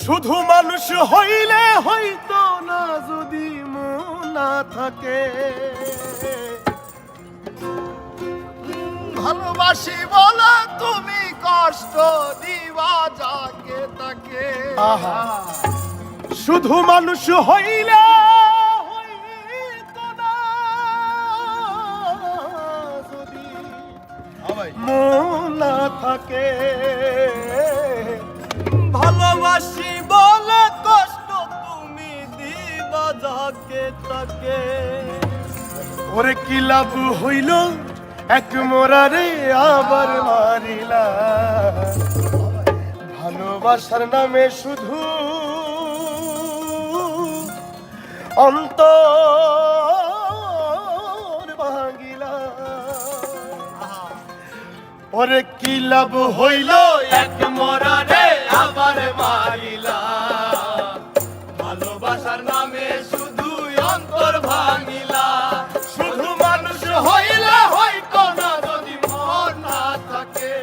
শুধু মানুষ হইলে হইতো না যদি মন না থাকে। ভালোবাসি বলে তুমি কষ্ট দিবা যাকে তাকে। শুধু মানুষ হইলে হইতো না যদি মন না থাকে। ভালোবাসি বলে কষ্ট তুমি দিবা যাকে তাকে। ওরে কি লাভ হইল এক মোরারে আবার মারিলা। ভালোবাসার নামে শুধু অন্তর ভাঙিলা। ওরে কি লাভ হইল এক মরারে আবার মারিলা। ভালোবাসার নামে শুধু অন্তর ভাঙিলা। শুধু মানুষ হইলে হইতো না যদি মন না থাকে।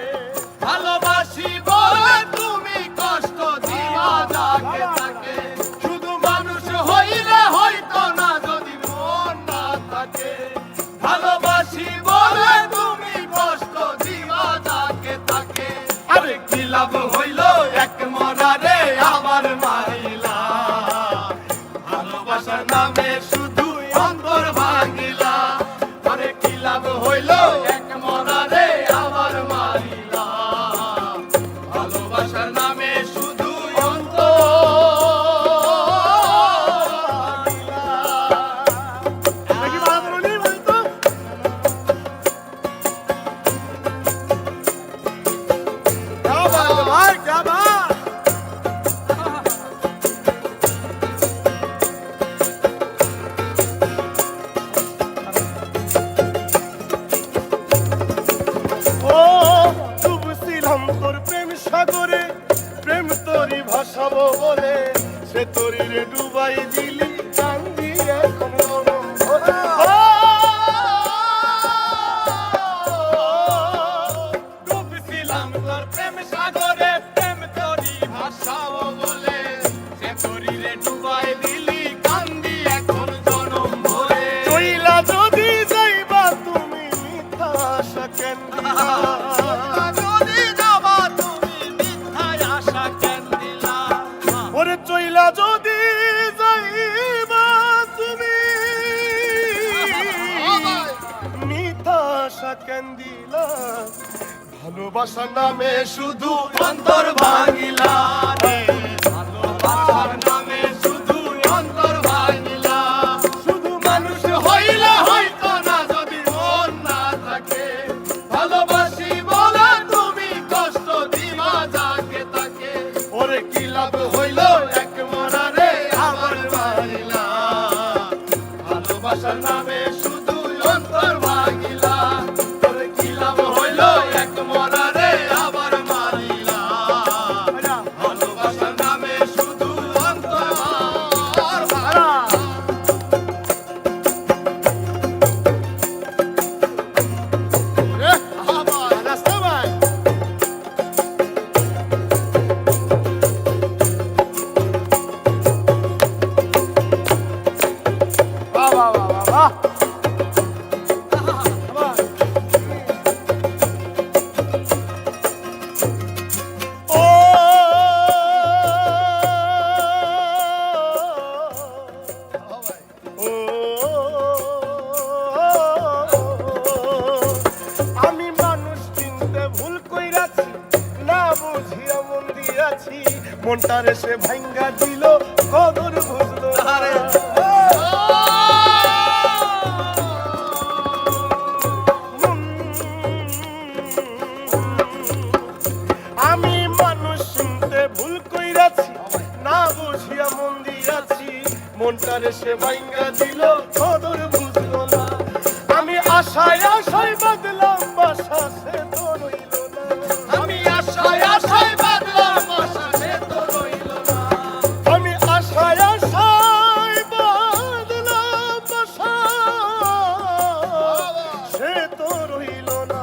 ভালোবাসি বলে তুমি কষ্ট দিবা যাকে তাকে। শুধু মানুষ হইলে হইতো না যদি মন না থাকে। ভালোবাসি বলে তুমি কষ্ট দিবা যাকে তাকে। আরে কি লাভ হইল এক মরারে আবার মারিলা। ভালোবাসার নামে শুধু অন্তর ভাঙিলা। আরে কি লাভ হইল এক মরারে আবার মারিলা। ভালোবাসার নামে শুধু অন্তর তোর প্রেম সাগরে প্রেম তোরি ভাসাবো বলে সে তোরি রে ডুবাই দিলি কান্দি এখন মরম ভরা। ডুবছিলাম তোর প্রেম সাগরে প্রেম তোরি ভাসাবো বলে সে তোরি রে ডুবাই দিলি কান্দি এখন জনম ভরে। চইলা যদি যাইবা তুমি মিথ্যা আশা কেন দিলা। ওরে চইলা যদি যাইবা তুমি মিথ্যা আশা কেন দিলা। ভালোবাসার নামে শুধু অন্তর ভাঙিলা রে। ভালোবাসার নামে শুধু অন্তর ভাঙিলা। শুধু মানুষ হইলে হইতো না যদি মন না থাকে। ভালোবাসি বলে তুমি কষ্ট দিবা যাকে তাকে। ওরে কি লাভ হইল এক মরারে আবার মারিলা। ভালোবাসার নামে শুধু অন্তর ভাঙিলা। ওরে কি লাভ হইল এক মরারে আবার মারিলা। ভালোবাসার নামে শুধু অন্তর ভাঙিলা। আমি মানুষ চিনতে ভুল কইরাছি না বুঝিয়া মন দিয়াছি। মনটারে সে ভাঙ্গা দিল কদর বুঝলো না। আমি মানুষ চিনতে ভুল কইরাছি না বুঝিয়া মন দিয়াছি। মনটারে সে ভাঙ্গা দিল কদর বুঝলো না। আমি আশায় আশায় বাদলাম বাসা সে তো রইল না। আমি আশায় আশায় বাদলাম বাসা সে তো রইল না। আমি আশায় আশায় বাদলাম বাসা সে তো রইল না।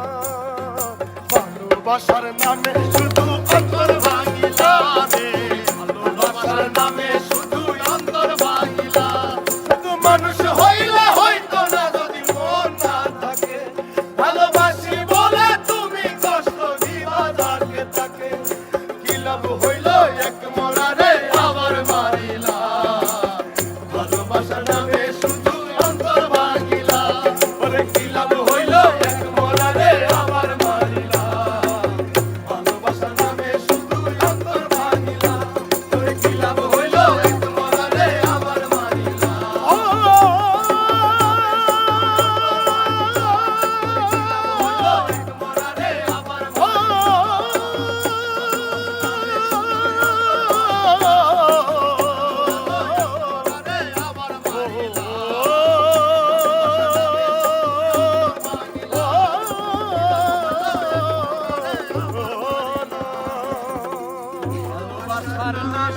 ভালোবাসার নামে শুধু অন্তর ভাঙিলা রে।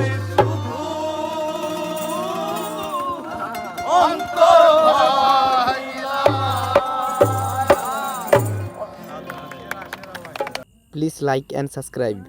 আমি শুধু অন্তর ভাঙিলা। Please like and subscribe.